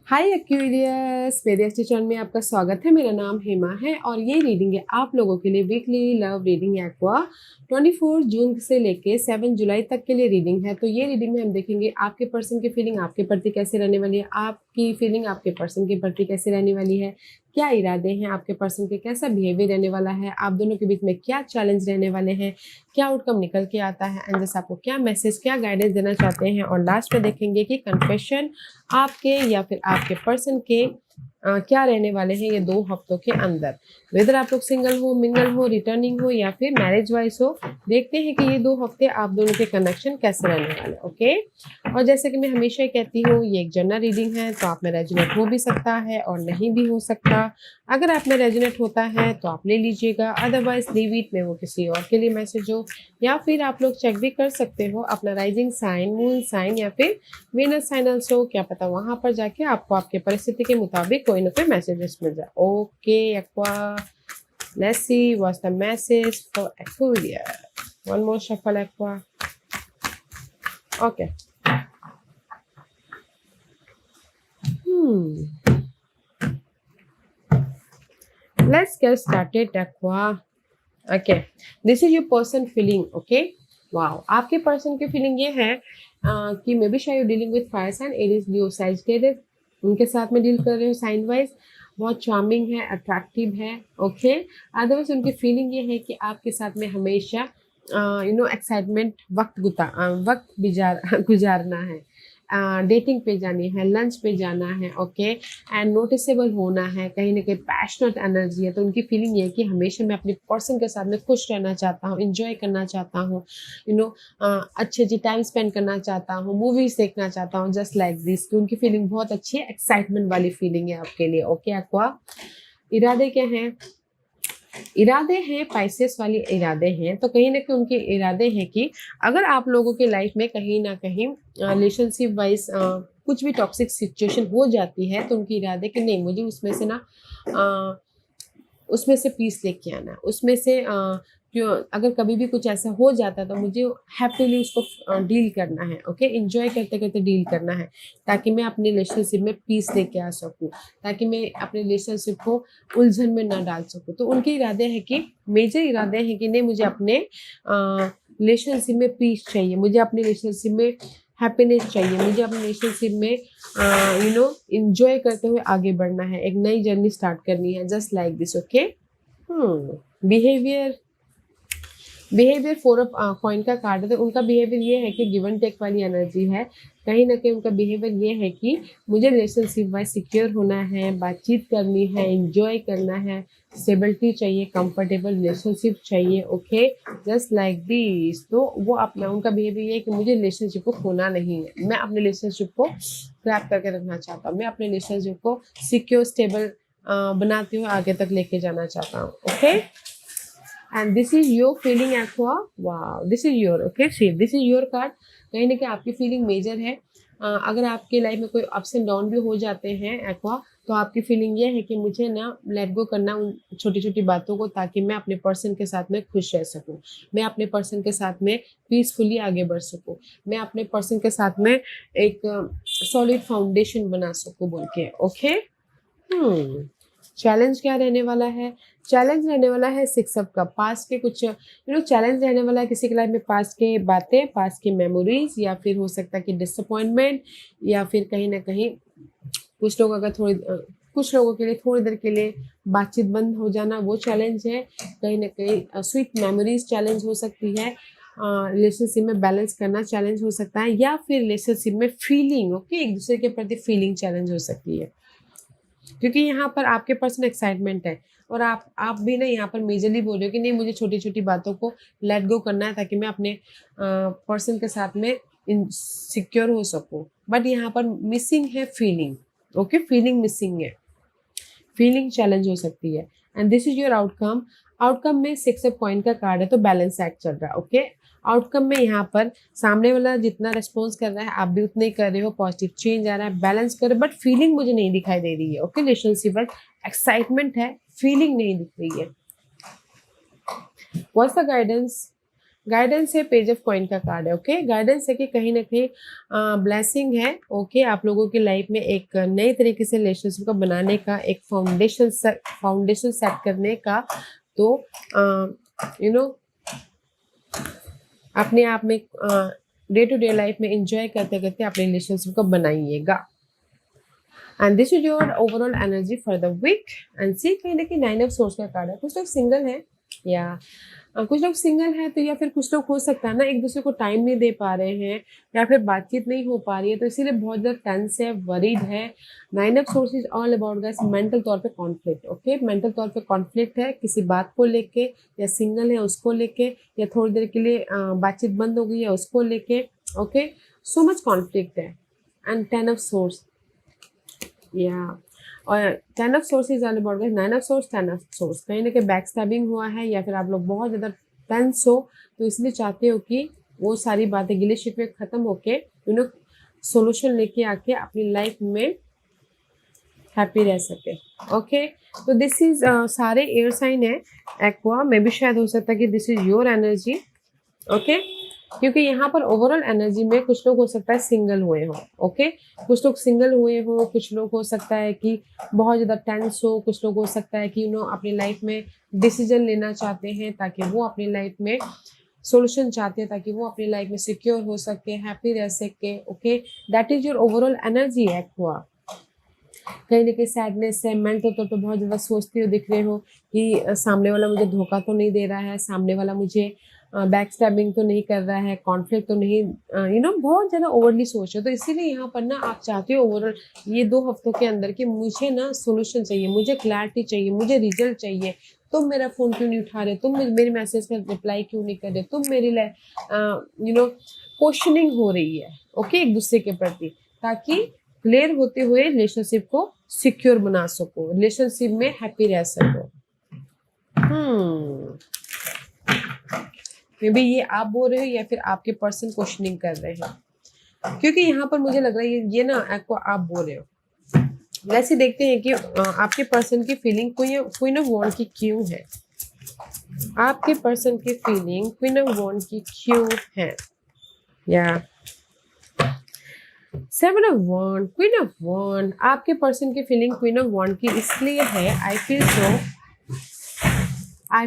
हाय Aquarius, मेरे अच्छे channel में आपका स्वागत है। मेरा नाम हेमा है और ये रीडिंग है आप लोगों के लिए वीकली लव रीडिंग एक्वा 24 जून से लेके 7 जुलाई तक के लिए रीडिंग है। तो ये रीडिंग में हम देखेंगे आपके पर्सन की फीलिंग आपके प्रति कैसे रहने वाली है, आपकी फीलिंग आपके पर्सन के प्रति कैसे रहने वाली है, क्या इरादे हैं आपके पर्सन के, कैसा बिहेवियर रहने वाला है, आप दोनों के बीच में क्या चैलेंज रहने वाले हैं, क्या आउटकम निकल के आता है एंड जैसे आपको क्या मैसेज क्या गाइडेंस देना चाहते हैं। और लास्ट में देखेंगे कि कन्फेशन आपके या फिर आपके पर्सन के क्या रहने वाले हैं ये 2 हफ्तों के अंदर। वेदर आप लोग सिंगल हो, मिंगल हो, रिटर्निंग हो या फिर मैरिज वाइज हो, देखते हैं कि ये 2 हफ्ते आप दोनों के कनेक्शन कैसे रहने वाले। ओके, और जैसे कि मैं हमेशा ही कहती हूँ ये एक जनरल रीडिंग है, तो आप में रेजोनेट हो भी सकता है और नहीं भी हो सकता। अगर आप में रेजोनेट होता है तो आप ले लीजिएगा, अदरवाइज लीव इट में वो किसी और के लिए मैसेज हो। या फिर आप लोग चेक भी कर सकते हो अपना राइजिंग साइन, मून साइन या फिर वीनस साइन ऑल्सो, क्या पता वहां पर जाके आपको आपके परिस्थिति के मुताबिक कोई ना कोई मैसेजेस मिल जाए। Okay aqua, let's see what's the message for Aquarius. One more shuffle aqua. Okay, let's get started aqua. Okay, this is your person feeling. Okay, wow, आपके पर्सन की फीलिंग ये है कि मे बी शायद dealing with fire sign, Aries, Leo, Sagittarius, उनके साथ में deal कर रहे हो साइन वाइज। बहुत चार्मिंग है, अट्रैक्टिव है। ओके, अदरवाइज उनकी फीलिंग ये है कि आपके साथ में हमेशा एक्साइटमेंट, वक्त गुजारना है, डेटिंग पे जानी है, लंच पे जाना है। ओके, एंड नोटिसेबल होना है, कहीं ना कहीं पैशनेट एनर्जी है। तो उनकी फीलिंग ये है कि हमेशा मैं अपने पर्सन के साथ में खुश रहना चाहता हूँ, इंजॉय करना चाहता हूँ, अच्छे अच्छे टाइम स्पेंड करना चाहता हूँ, मूवीज देखना चाहता हूँ, जस्ट लाइक दिस। तो उनकी फीलिंग बहुत अच्छी है, एक्साइटमेंट वाली फीलिंग है आपके लिए। ओके एक्वा, इरादे क्या हैं? इरादे हैं पाइसेस वाले इरादे हैं। तो कहीं ना कहीं उनके इरादे हैं कि अगर आप लोगों के लाइफ में कहीं ना कहीं रिलेशनशिप वाइज कुछ भी टॉक्सिक सिचुएशन हो जाती है, तो उनके इरादे कि नहीं, मुझे उसमें से ना उसमें से पीस लेके आना, उसमें से क्यों अगर कभी भी कुछ ऐसा हो जाता है तो मुझे हैप्पीली उसको डील करना है। ओके, एंजॉय करते करते डील करना है, ताकि मैं अपने रिलेशनशिप में पीस लेके आ सकूं, ताकि मैं अपने रिलेशनशिप को उलझन में ना डाल सकूं। तो उनके इरादे हैं कि, मेजर इरादे हैं कि नहीं, मुझे अपने रिलेशनशिप में पीस चाहिए, मुझे अपने रिलेशनशिप में हैप्पीनेस चाहिए, मुझे अपने रिलेशनशिप में इंजॉय करते हुए आगे बढ़ना है, एक नई जर्नी स्टार्ट करनी है, just like this. Okay, behaviour, behaviour 4 of coin का कार्ड है। तो उनका बिहेवियर ये है कि गिव एंड टेक वाली एनर्जी है। कहीं ना कहीं उनका बिहेवियर ये है कि मुझे रिलेशनशिप वाइज सिक्योर होना है, बातचीत करनी है, एंजॉय करना है, स्टेबिलिटी चाहिए, कंफर्टेबल रिलेशनशिप चाहिए। Okay, just like this. तो वो अपना उनका बिहेवियर ये है कि मुझे रिलेशनशिप को खोना नहीं है, मैं अपने रिलेशनशिप को ग्रैब करके रखना चाहता हूँ, मैं अपने रिलेशनशिप को सिक्योर स्टेबल बनाते हुए आगे तक लेके जाना चाहता हूँ। Okay, and this is your feeling aqua. Wow, this is your, okay, see, this is your card. कहीं ना कहीं आपकी फीलिंग मेजर है। अगर आपके लाइफ में कोई अप्स एंड डाउन भी हो जाते हैं एक्वा, तो आपकी फीलिंग ये है कि मुझे ना लेट गो करना उन छोटी छोटी बातों को, ताकि मैं अपने पर्सन के साथ में खुश रह सकूं, मैं अपने पर्सन के साथ में पीसफुली आगे बढ़ सकूं, मैं अपने पर्सन के साथ में एक सॉलिड फाउंडेशन बना सकूं बोल के। ओके, चैलेंज क्या रहने वाला है? चैलेंज रहने वाला है 6 ऑफ कप, पास्ट के कुछ चैलेंज रहने वाला है किसी के लाइफ में, पास्ट के बातें, पास्ट की मेमोरीज, या फिर हो सकता है कि डिसअपॉइंटमेंट, या फिर कहीं ना कहीं कुछ लोग अगर कुछ लोगों के लिए थोड़ी देर के लिए बातचीत बंद हो जाना, वो चैलेंज है। कहीं ना कहीं स्वीट मेमोरीज चैलेंज हो सकती है, रिलेशनशिप में बैलेंस करना चैलेंज हो सकता है, या फिर रिलेशनशिप में फीलिंग, ओके, एक दूसरे के प्रति फीलिंग चैलेंज हो सकती है, क्योंकि यहाँ पर आपके पर्सन एक्साइटमेंट है और आप भी ना यहाँ पर मेजरली बोल रहे हो कि नहीं, मुझे छोटी छोटी बातों को लेट गो करना है, ताकि मैं अपने पर्सन के साथ में सिक्योर हो सकूं। बट यहाँ पर मिसिंग है फीलिंग। ओके, फीलिंग मिसिंग है, फीलिंग चैलेंज हो सकती है। And this is your outcome. Outcome में 6 ऑफ कॉइन का कार्ड है, तो बैलेंस एक्ट चल रहा है। ओके, आउटकम में यहाँ पर सामने वाला जितना रिस्पॉन्स कर रहा है आप भी उतने ही कर रहे हो, पॉजिटिव चेंज आ रहा है, बैलेंस कर रहे हो, बट फीलिंग मुझे नहीं दिखाई दे रही है। ओके, रिलेशनशिप में एक्साइटमेंट है, फीलिंग नहीं दिख रही है। What's the guidance? गाइडेंस है, पेज ऑफ कॉइन का कार्ड है। ओके, गाइडेंस है कि कहीं ना कहीं ब्लेसिंग है। ओके, आप लोगों की लाइफ में एक नई तरीके से रिलेशनशिप को बनाने का, एक फाउंडेशन सेट करने का। तो यू नो अपने आप में डे टू डे लाइफ में एंजॉय करते करते अपने रिलेशनशिप को बनाइएगा। And this is your overall energy for the week. And see कहीं ना कहीं 9 ऑफ सोर्स का कार्ड है। कुछ लोग सिंगल है, या कुछ लोग सिंगल है, तो या फिर कुछ लोग हो सकता है ना एक दूसरे को टाइम नहीं दे पा रहे हैं, या फिर बातचीत नहीं हो पा रही है, तो इसीलिए बहुत ज़्यादा टेंस है, वरीड है। 9 of source is all about guys mental तौर पे कॉन्फ्लिक्ट। ओके, मेंटल तौर पे कॉन्फ्लिक्ट है किसी बात को लेके, या सिंगल है उसको लेके, या थोड़ी देर के लिए बातचीत बंद हो गई है उसको लेके। ओके, सो मच कॉन्फ्लिक्ट है। एंड 10 ऑफ सोर्स, या और 10 of source is all about guys 9 of swords 10 of source. कहीं ना कहीं बैक स्टैबिंग हुआ है, या फिर आप लोग बहुत ज़्यादा टेंस हो, तो इसलिए चाहते हो कि वो सारी बातें गिले शिकवे खत्म होके सोल्यूशन लेके आके अपनी लाइफ में हैप्पी रह सके। ओके, तो दिस इज सारे एयर साइन है एक्वा। मे भी शायद हो सकता है कि this is your energy. Okay, क्योंकि यहाँ पर ओवरऑल एनर्जी में कुछ लोग हो सकता है सिंगल हुए हो। ओके, कुछ लोग सिंगल हुए हो, कुछ लोग हो सकता है कि बहुत ज़्यादा टेंस हो, कुछ लोग हो सकता है कि अपनी लाइफ में डिसीजन लेना चाहते हैं, ताकि वो अपनी लाइफ में सोल्यूशन चाहते हैं, ताकि वो अपनी लाइफ में सिक्योर हो सके, हैप्पी रह सके। Okay, that is your overall energy aqua. कहीं ना कहीं सैडनेस है, मेंटल तौर पर बहुत ज़्यादा सोचते हो, दिख रहे हो कि सामने वाला मुझे धोखा तो नहीं दे रहा है, सामने वाला मुझे बैक स्टैबिंग तो नहीं कर रहा है, कॉन्फ्लिक्ट तो नहीं, बहुत ज़्यादा ओवरली सोच रहे हो। तो इसीलिए यहाँ पर ना आप चाहते हो ओवरऑल ये 2 हफ्तों के अंदर कि मुझे ना सोल्यूशन चाहिए, मुझे क्लैरिटी चाहिए, मुझे रिजल्ट चाहिए। तुम मेरा फ़ोन क्यों नहीं उठा रहे, तुम मेरे मैसेज का रिप्लाई क्यों नहीं कर रहे, तुम मेरी क्वेश्चनिंग हो रही है। ओके, एक दूसरे के प्रति, ताकि क्लियर होते हुए रिलेशनशिप को सिक्योर बना सको, रिलेशनशिप में हैप्पी रह सको। मे बी ये आप बोल रहे हो, या फिर आपके पर्सन क्वेश्चनिंग कर रहे हैं, क्योंकि यहाँ पर मुझे लग रहा है ये ना आपको आप बोल रहे हो। वैसे देखते हैं कि आपके पर्सन की फीलिंग क्वीन ऑफ वॉन्ड की क्यों है। आपके पर्सन की फीलिंग क्वीन ऑफ वॉन्ड की क्यों है, या 7 ऑफ वॉन्ड, क्वीन ऑफ वॉन्ड। आपके पर्सन की फीलिंग क्वीन ऑफ वॉन्ड की इसलिए है, आई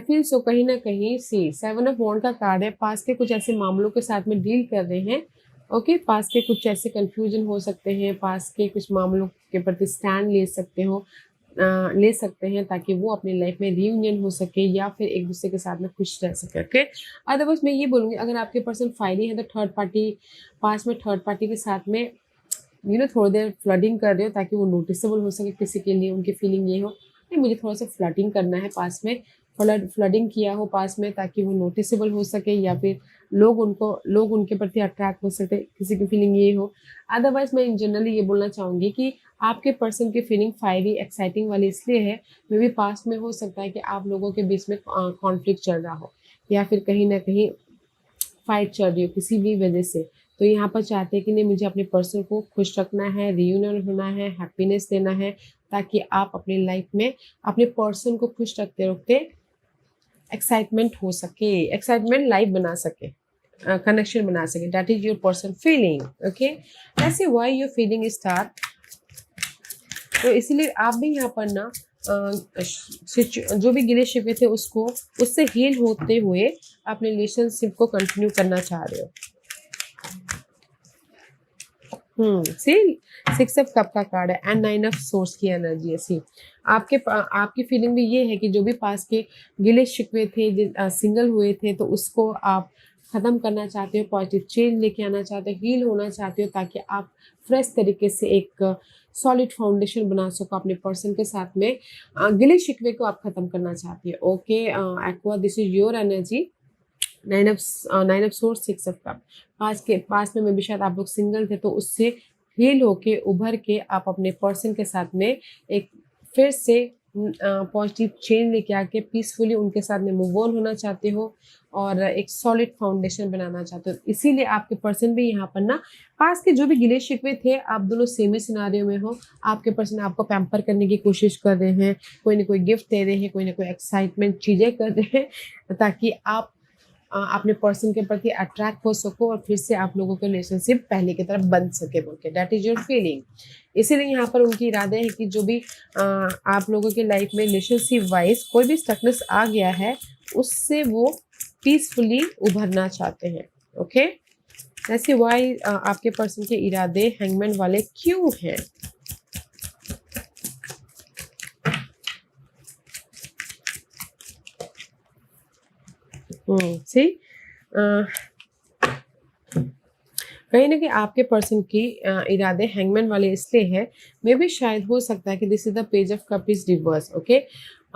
फील सो कहीं ना कहीं। सी 7 ऑफ वॉन्ड का कार्ड है, पास के कुछ ऐसे मामलों के साथ में डील कर रहे हैं। ओके, पास के कुछ ऐसे कंफ्यूजन हो सकते हैं, पास के कुछ मामलों के प्रति स्टैंड ले सकते हैं, ताकि वो अपनी लाइफ में रीयूनियन हो सके, या फिर एक दूसरे के साथ में खुश रह सके। ओके, अदरवाइज मैं ये बोलूँगी अगर आपके पर्सन फायरी है, तो थर्ड पार्टी पास में थर्ड पार्टी के साथ में थोड़ी देर फ्लडिंग कर रहे हो, ताकि वो नोटिसेबल हो सके किसी के लिए। उनकी फीलिंग ये हो कि मुझे थोड़ा सा फ्लडिंग करना है पास में, फ्लडिंग किया हो पास में, ताकि वो नोटिसेबल हो सके, या फिर लोग उनके प्रति अट्रैक्ट हो सके, किसी की फीलिंग ये हो। अदरवाइज मैं इन जनरली ये बोलना चाहूँगी कि आपके पर्सन की फीलिंग फायरी एक्साइटिंग वाली इसलिए है, मे भी पास में हो सकता है कि आप लोगों के बीच में कॉन्फ्लिक्ट चल रहा हो, या फिर कहीं ना कहीं फाइट चल रही हो किसी भी वजह से। तो यहाँ पर चाहते हैं कि नहीं, मुझे अपने पर्सन को खुश रखना है, रियूनियन होना है, हैप्पीनेस देना है, ताकि आप अपनी लाइफ में अपने पर्सन को खुश रखते रखते एक्साइटमेंट हो सके, एक्साइटमेंट लाइफ बना सके, कनेक्शन बना सके। That is your person feeling. Okay, ऐसे व्हाई योर फीलिंग स्टार्ट। तो इसीलिए आप भी यहाँ पर ना जो भी गिले शिकवे थे उससे हील होते हुए अपने रिलेशनशिप को कंटिन्यू करना चाह रहे हो। सी 6 ऑफ कप का कार्ड है एंड 9 ऑफ सोर्स की एनर्जी है। सी आपकी फीलिंग भी ये है कि जो भी पास के गिले शिकवे थे, सिंगल हुए थे, तो उसको आप ख़त्म करना चाहते हो, पॉजिटिव चेंज लेके आना चाहते हो, हील होना चाहते हो, ताकि आप फ्रेश तरीके से एक सॉलिड फाउंडेशन बना सको अपने पर्सन के साथ में। गिले शिकवे को आप ख़त्म करना चाहती हो। Okay Aqua, this is your energy. 9 of swords 6 of cup. पास में भी शायद आप लोग सिंगल थे, तो उससे हील होके उभर के आप अपने पर्सन के साथ में एक फिर से पॉजिटिव चेंज लेके आके पीसफुली उनके साथ में मूव ऑन होना चाहते हो, और एक सॉलिड फाउंडेशन बनाना चाहते हो। इसीलिए आपके पर्सन भी यहाँ पर ना पास के जो भी गिले शिकवे थे, आप दोनों सेम ही सिनारियो में हो। आपके पर्सन आपको पैम्पर करने की कोशिश कर रहे हैं, कोई ना कोई गिफ्ट दे रहे हैं, कोई ना कोई एक्साइटमेंट चीज़ें कर रहे हैं, ताकि आप अपने पर्सन के प्रति अट्रैक्ट हो सको और फिर से आप लोगों का रिलेशनशिप पहले की तरफ बन सके बोल के, दैट इज योर फीलिंग। इसीलिए यहाँ पर उनकी इरादे है कि जो भी आप लोगों के लाइफ में रिलेशनशिप वाइज कोई भी स्टकनेस आ गया है उससे वो पीसफुली उभरना चाहते हैं। ओके, ऐसे वाई आपके पर्सन के इरादे हैंगमैन वाले क्यों हैं? सी कहीं ना कहीं आपके पर्सन की इरादे हैंगमैन वाले इसलिए है, मे भी शायद हो सकता है कि this is the page of cup is reverse. Okay,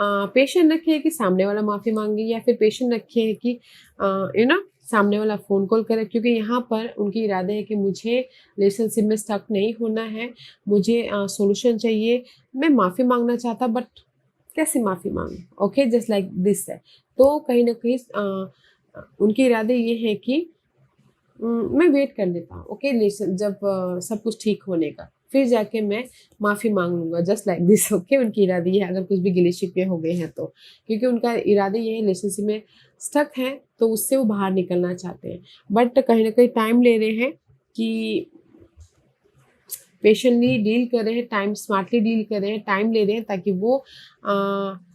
patient रखिए कि सामने वाला माफ़ी मांगे, या फिर पेशेंट रखिए कि सामने वाला फ़ोन कॉल करे, क्योंकि यहाँ पर उनकी इरादे है कि मुझे रिलेशनशिप में स्टक नहीं होना है, मुझे सोल्यूशन चाहिए, मैं माफ़ी मांगना चाहता बट कैसे माफ़ी मांगूं? ओके, जस्ट लाइक दिस है। तो कहीं ना कहीं उनके इरादे ये हैं कि मैं वेट कर लेता हूँ। ओके, रिलेशन जब सब कुछ ठीक होने का फिर जाके मैं माफ़ी मांग लूँगा, जस्ट लाइक दिस। ओके, उनकी इरादे ये है, अगर कुछ भी गिले शिकवे हो गए हैं तो, क्योंकि उनका इरादे ये है रिलेशनशिप में स्टक हैं तो उससे वो बाहर निकलना चाहते हैं, बट कहीं ना कहीं टाइम ले रहे हैं कि पेशेंटली डील कर रहे हैं, टाइम स्मार्टली डील कर रहे हैं, टाइम ले रहे हैं ताकि वो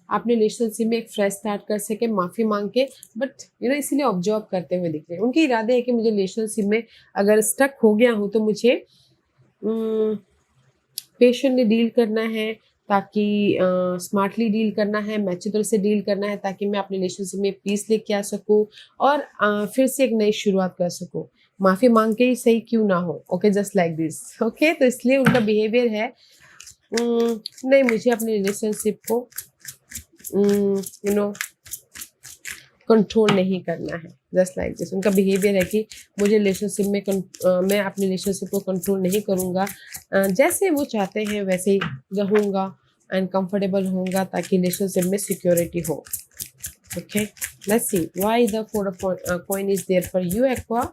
अपने रिलेशनशिप में एक फ्रेश स्टार्ट कर सके माफ़ी मांग के। बट इसीलिए ऑब्जर्व करते हुए दिख रहे हैं। उनके इरादे है कि मुझे रिलेशनशिप में अगर स्टक हो गया हूँ तो मुझे पेशेंटली डील करना है, ताकि स्मार्टली डील करना है, मैच्योर से डील करना है, ताकि मैं अपने रिलेशनशिप में पीस लेके आ सकूँ और फिर से एक नई शुरुआत कर सकूँ, माफ़ी मांग के ही सही क्यों ना हो। Okay, just like this. Okay, तो इसलिए उनका बिहेवियर है नहीं, मुझे अपने रिलेशनशिप को कंट्रोल नहीं करना है, जस्ट लाइक दिस। उनका बिहेवियर है कि मुझे रिलेशनशिप में मैं अपने रिलेशनशिप को कंट्रोल नहीं करूँगा, जैसे वो चाहते हैं वैसे ही रहूँगा एंड कंफर्टेबल होऊंगा ताकि रिलेशनशिप में सिक्योरिटी हो। Okay, let's see why the 4 of coin is there for you, Aqua.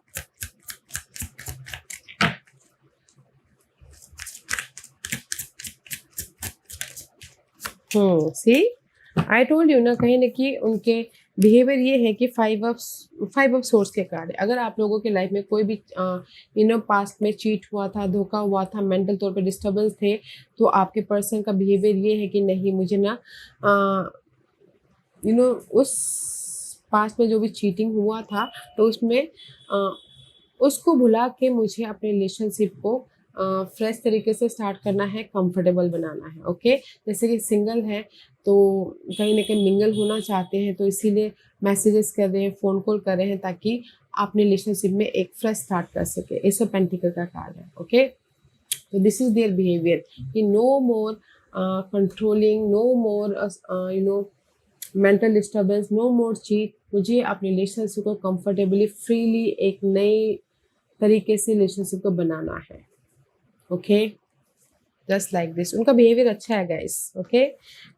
See I told you ना, कहीं ना कि उनके बिहेवियर ये है कि 5 ऑफ सोर्स के कार्ड है। अगर आप लोगों के लाइफ में कोई भी पास्ट में चीट हुआ था, धोखा हुआ था, मेंटल तौर पे डिस्टर्बेंस थे, तो आपके पर्सन का बिहेवियर ये है कि नहीं, मुझे ना उस पास्ट में जो भी चीटिंग हुआ था तो उसमें उसको भुला के मुझे अपने रिलेशनशिप को फ्रेश तरीके से स्टार्ट करना है, कंफर्टेबल बनाना है। ओके, जैसे कि सिंगल है तो कहीं ना कहीं मिंगल होना चाहते हैं, तो इसीलिए मैसेजेस कर रहे हैं, फ़ोन कॉल कर रहे हैं ताकि अपने रिलेशनशिप में एक फ्रेश स्टार्ट कर सके। एस ऑफ पेंटिकल का कार्ड है। ओके, तो दिस इज देयर बिहेवियर कि नो मोर कंट्रोलिंग, नो मोर मेंटल डिस्टर्बेंस, नो मोर चीट। मुझे अपने रिलेशनशिप को कंफर्टेबली फ्रीली एक नई तरीके से रिलेशनशिप को बनाना है। Okay, just like this. उनका बिहेवियर अच्छा है guys. Okay,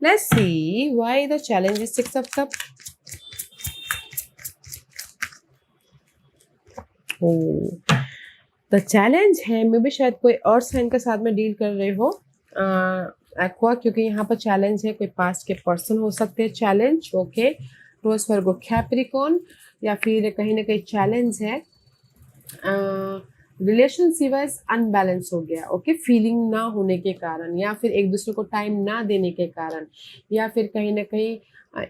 let's see why the challenge is 6 of cup. The challenge है, मे भी शायद कोई और साइन के साथ में डील कर रहे हो एक्वा, क्योंकि यहाँ पर चैलेंज है, कोई पास्ट के पर्सन हो सकते हैं challenge. Okay, Taurus Virgo Capricorn, या फिर कहीं ना कहीं चैलेंज है रिलेशनशिप वाइज अनबैलेंस हो गया। ओके, फीलिंग ना होने के कारण, या फिर एक दूसरे को टाइम ना देने के कारण, या फिर कहीं ना कहीं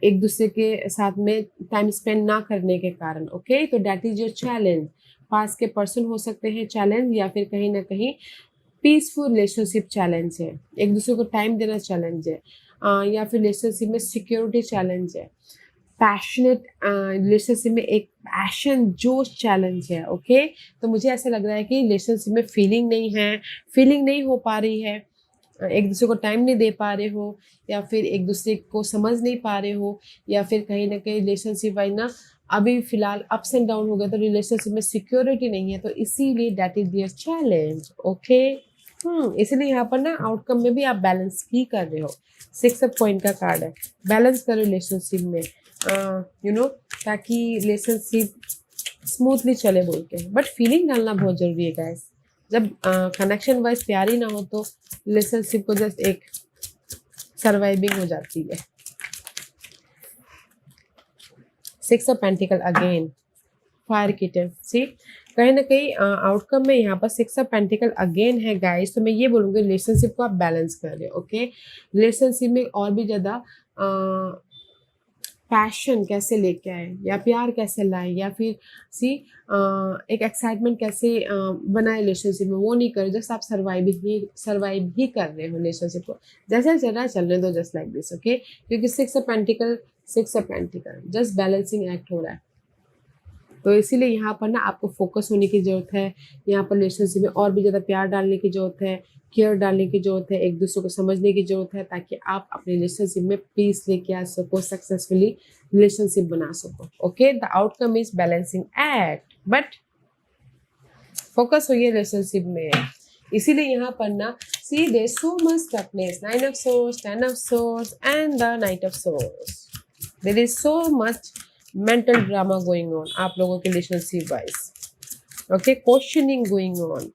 एक दूसरे के साथ में टाइम स्पेंड ना करने के कारण। ओके, तो दैट इज योर चैलेंज। पास के पर्सन हो सकते हैं चैलेंज, या फिर कहीं ना कहीं पीसफुल रिलेशनशिप चैलेंज है, एक दूसरे को टाइम देना चैलेंज है, या फिर रिलेशनशिप में सिक्योरिटी चैलेंज है, पैशनेट रिलेशनशिप में एक पैशन जोश चैलेंज है। ओके, तो मुझे ऐसा लग रहा है कि रिलेशनशिप में फीलिंग नहीं है, फीलिंग नहीं हो पा रही है, एक दूसरे को टाइम नहीं दे पा रहे हो, या फिर एक दूसरे को समझ नहीं पा रहे हो, या फिर कहीं ना कहीं रिलेशनशिप वाइज ना अभी फिलहाल अप्स एंड डाउन हो गया, तो रिलेशनशिप में सिक्योरिटी नहीं है, तो इसीलिए दैट इज दियर चैलेंज। ओके, इसीलिए यहाँ पर ना आउटकम में भी आप बैलेंस ही कर रहे हो। 6 ऑफ कॉइन का कार्ड है, बैलेंस करो रिलेशनशिप में, ताकि रिलेशनशिप स्मूथली चले बोल के। बट फीलिंग डालना बहुत जरूरी है गाइस। जब कनेक्शन वाइज प्यार ही ना हो तो रिलेशनशिप को जस्ट एक सर्वाइविंग हो जाती है। 6 of pentacle again, fire kitten. See कहीं ना कहीं आउटकम में यहाँ पर 6 ऑफ पेंटिकल अगेन है गाइस। तो मैं ये बोलूँगी रिलेशनशिप को आप बैलेंस कर रहे हो। ओके, रिलेशनशिप में और भी ज़्यादा पैशन कैसे लेके आए या प्यार कैसे लाए या फिर एक एक्साइटमेंट कैसे बनाए रिलेशनशिप में, वो नहीं कर, जस्ट आप सर्वाइव ही कर रहे हो रिलेशनशिप को। जैसे चल रहा है चलने दो, जस्ट लाइक दिस। ओके, क्योंकि 6 of pentacle just balancing act हो रहा है। तो इसीलिए यहाँ पर ना आपको फोकस होने की ज़रूरत है। यहाँ पर रिलेशनशिप में और भी ज़्यादा प्यार डालने की ज़रूरत है, केयर डालने की ज़रूरत है, एक दूसरे को समझने की ज़रूरत है, ताकि आप अपने रिलेशनशिप में पीस लेके आ सको, सक्सेसफुली रिलेशनशिप बना सको। Okay, the outcome is balancing act, but focus होइए रिलेशनशिप में। इसीलिए यहाँ पर ना see there so much stuckness, 9 of swords, 10 of swords and the knight of swords. There is so much mental drama going on आप लोगों के relationship wise. Okay, questioning going on.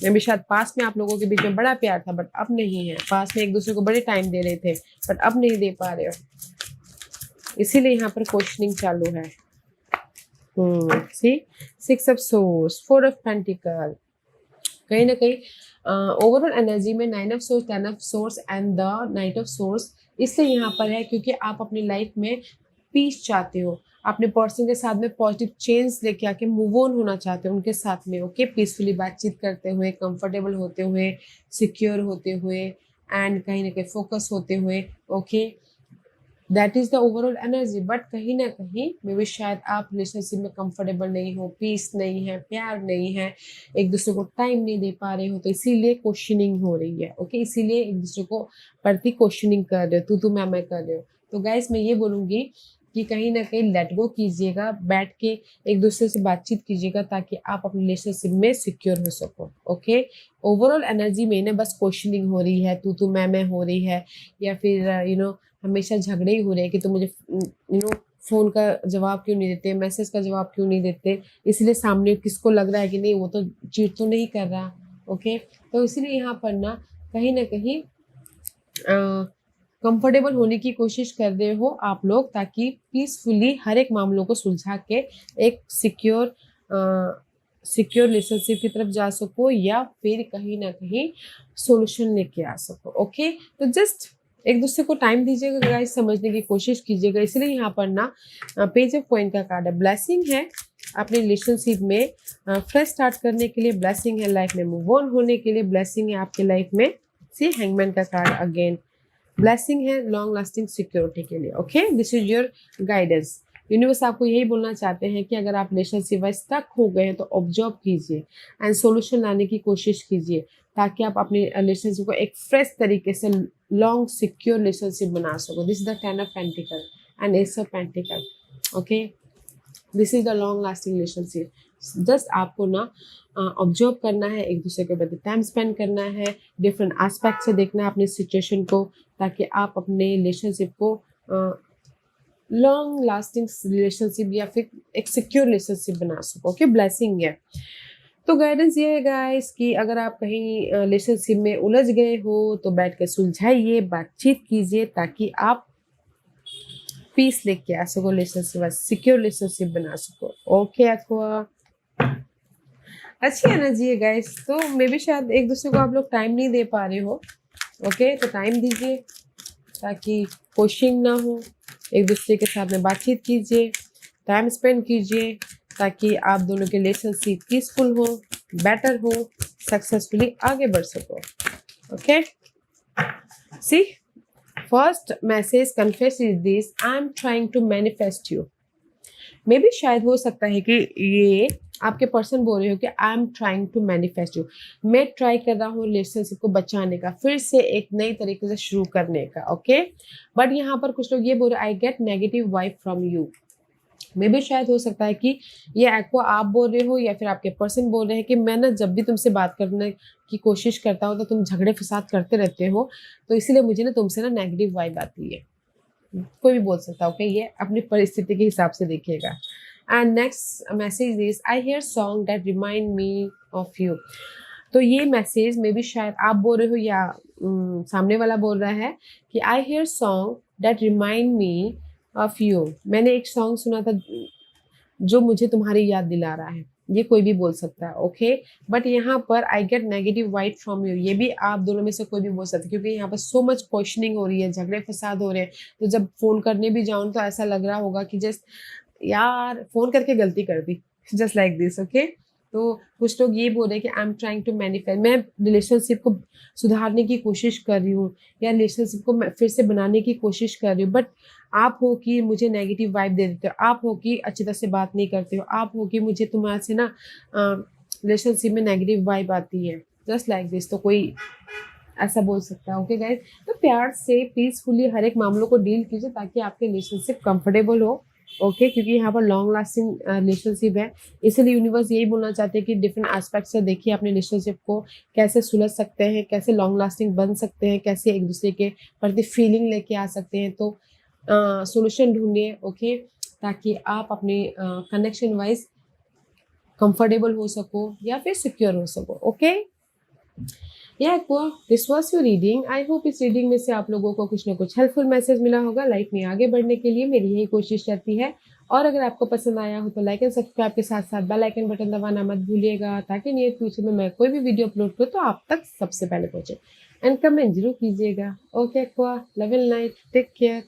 मे भी शायद पास में आप लोगों के बीच में बड़ा प्यार था, बट अब नहीं है। पास में एक दूसरे को बड़े टाइम दे रहे थे, बट अब नहीं दे पा रहे हो। इसीलिए यहाँ पर क्वेश्चनिंग चालू है। सी 6 ऑफ सोर्स, 4 ऑफ पेंटिकल। कहीं ना कहीं ओवरऑल एनर्जी में 9 of swords, 10 of swords and the knight of source इसलिए यहाँ पर है क्योंकि आप अपनी लाइफ में पीस चाहते हो, अपने पर्सन के साथ में पॉजिटिव चेंज लेके आके मूव ऑन होना चाहते हो उनके साथ में। ओके, पीसफुली बातचीत करते हुए, कंफर्टेबल होते हुए, सिक्योर होते हुए एंड कहीं ना कहीं फोकस होते हुए। Okay, that is the overall energy. But कहीं ना कहीं मे भी शायद आप रिलेशनशिप में कंफर्टेबल नहीं हो, पीस नहीं है, प्यार नहीं है, एक दूसरे को टाइम नहीं दे पा रहे हो, तो इसीलिए क्वेश्चनिंग हो रही है। ओके, इसीलिए एक दूसरे को प्रति क्वेश्चनिंग कर रहे हो, तू मैं कर रहे हो। तो गाइस मैं ये बोलूँगी कि कहीं ना कहीं लेट गो कीजिएगा, बैठ के एक दूसरे से बातचीत कीजिएगा, ताकि आप अपने रिलेशनशिप में सिक्योर हो सको। ओके, ओवरऑल एनर्जी में ना बस क्वेश्चनिंग हो रही है, तू मैं हो रही है, या फिर हमेशा झगड़े ही हो रहे हैं कि तुम मुझे फ़ोन का जवाब क्यों नहीं देते, मैसेज का जवाब क्यों नहीं देते। इसलिए सामने किसको लग रहा है कि नहीं वो तो चीट तो नहीं कर रहा। ओके, तो इसीलिए यहाँ पर ना कहीं कंफर्टेबल होने की कोशिश कर रहे हो आप लोग, ताकि पीसफुली हर एक मामलों को सुलझा के एक सिक्योर रिलेशनशिप की तरफ जा सको, या फिर कहीं ना कहीं सॉल्यूशन लेके आ सको। ओके, तो जस्ट एक दूसरे को टाइम दीजिएगा गाइस, समझने की कोशिश कीजिएगा। इसलिए यहाँ पर ना पेज ऑफ कॉइन का कार्ड है, ब्लेसिंग है अपने रिलेशनशिप में, फ्रेश स्टार्ट करने के लिए ब्लेसिंग है, लाइफ में मूव ऑन होने के लिए ब्लेसिंग है आपके लाइफ में। सी हैंगमैन का कार्ड अगेन, ब्लेसिंग है लॉन्ग लास्टिंग सिक्योरिटी के लिए। Okay, this is your guidance. Universe आपको यही बोलना चाहते हैं कि अगर आप रिलेशनशिप में स्टक हो गए हैं तो ऑब्जर्व कीजिए एंड सॉल्यूशन लाने की कोशिश कीजिए, ताकि आप अपने रिलेशनशिप को एक फ्रेश तरीके से लॉन्ग सिक्योर रिलेशनशिप बना सको। This is the 10 of pentacle and S of pentacle. Okay, this is the long lasting relationship. Just आपको ना ऑब्जर्व करना है, एक दूसरे के प्रति टाइम स्पेंड करना है, डिफरेंट एस्पेक्ट से देखना है अपनी सिचुएशन को, ताकि आप अपने रिलेशनशिप को लॉन्ग लास्टिंग रिलेशनशिप या फिर एक सिक्योर रिलेशनशिप बना सको। ओके, ब्लेसिंग है। तो गाइडेंस ये है गाइस कि अगर आप कहीं रिलेशनशिप में उलझ गए हो तो बैठ के सुलझाइए, बातचीत कीजिए, ताकि आप पीस लेके आ सको रिलेशनशिप, सिक्योर रिलेशनशिप बना सको। ओके एक्वा, अच्छी एनर्जी है गाइस। तो मे भी शायद एक दूसरे को आप लोग टाइम नहीं दे पा रहे हो। ओके, तो टाइम दीजिए ताकि क्वेश्चन ना हो, एक दूसरे के साथ में बातचीत कीजिए, टाइम स्पेंड कीजिए, ताकि आप दोनों के रिलेशनशिप पीसफुल हो, बेटर हो, सक्सेसफुली आगे बढ़ सको। Okay, see first message confess is this, I am trying to manifest you. मे भी शायद हो सकता है कि ये आपके पर्सन बोल रहे हो कि I am trying to manifest you, मैं ट्राई कर रहा हूँ रिलेशनशिप को बचाने का, फिर से एक नई तरीके से शुरू करने का। ओके, बट यहाँ पर कुछ लोग ये बोल रहे हैं I get negative vibe from you. मे भी शायद हो सकता है कि ये एक्वा आप बोल रहे हो या फिर आपके पर्सन बोल रहे हैं कि मैं ना जब भी तुमसे बात करने की कोशिश करता हूँ तो तुम झगड़े फसाद करते रहते हो, तो इसीलिए मुझे ना तुमसे ना नेगेटिव वाइब आती है। कोई भी बोल सकता है। ओके, ये अपनी परिस्थिति के हिसाब से देखिएगा। And next message is I hear song that remind me of you. तो ये मैसेज में भी शायद आप बोल रहे हो या सामने वाला बोल रहा है कि I hear song that remind me of you. मैंने एक सॉन्ग सुना था जो मुझे तुम्हारी याद दिला रहा है, ये कोई भी बोल सकता है, ओके। बट यहाँ पर आई get negative vibe from you, ये भी आप दोनों में से कोई भी बोल सकता है, क्योंकि यहाँ पर सो मच क्वेश्चनिंग हो रही है, झगड़े फसाद हो रहे हैं। तो जब फोन करने भी जाऊँ तो ऐसा लग रहा होगा कि जस्ट यार फोन करके गलती कर दी, जस्ट लाइक दिस, ओके। तो कुछ लोग ये बोल रहे हैं कि I am trying to manifest, मैं रिलेशनशिप को सुधारने की कोशिश कर रही हूँ, या रिलेशनशिप को मैं फिर से बनाने की कोशिश कर रही हूँ। बट आप हो कि मुझे नेगेटिव वाइब दे देते हो, आप हो कि अच्छी तरह से बात नहीं करते हो, आप हो कि मुझे तुम्हारे से ना रिलेशनशिप में नेगेटिव वाइब आती है, जस्ट लाइक दिस। तो कोई ऐसा बोल सकता है, ओके गाइज। तो प्यार से पीसफुली हर एक मामलों को डील कीजिए ताकि आपके रिलेशनशिप कंफर्टेबल हो, ओके। क्योंकि यहाँ पर लॉन्ग लास्टिंग रिलेशनशिप है, इसलिए यूनिवर्स यही बोलना चाहते हैं कि डिफरेंट एस्पेक्ट से देखिए अपने रिलेशनशिप को, कैसे सुलझ सकते हैं, कैसे लॉन्ग लास्टिंग बन सकते हैं, कैसे एक दूसरे के प्रति फीलिंग लेके आ सकते हैं। तो सॉल्यूशन ढूंढिए, ओके, ताकि आप अपने कनेक्शन वाइज कंफर्टेबल हो सको या फिर सिक्योर हो सको, ओके। या this was your reading. I hope इस रीडिंग में से आप लोगों को कुछ ना कुछ हेल्पफुल मैसेज मिला होगा। लाइफ में आगे बढ़ने के लिए मेरी यही कोशिश रहती है। और अगर आपको पसंद आया हो तो लाइक एंड सब्सक्राइब के साथ साथ बेल आइकन बटन दबाना मत भूलिएगा, ताकि नियर फ्यूचर में मैं कोई भी वीडियो अपलोड करूँ तो आप तक सबसे पहले पहुंचे। एंड कमेंट जरूर कीजिएगा। Okay Aqua, love and light, take care.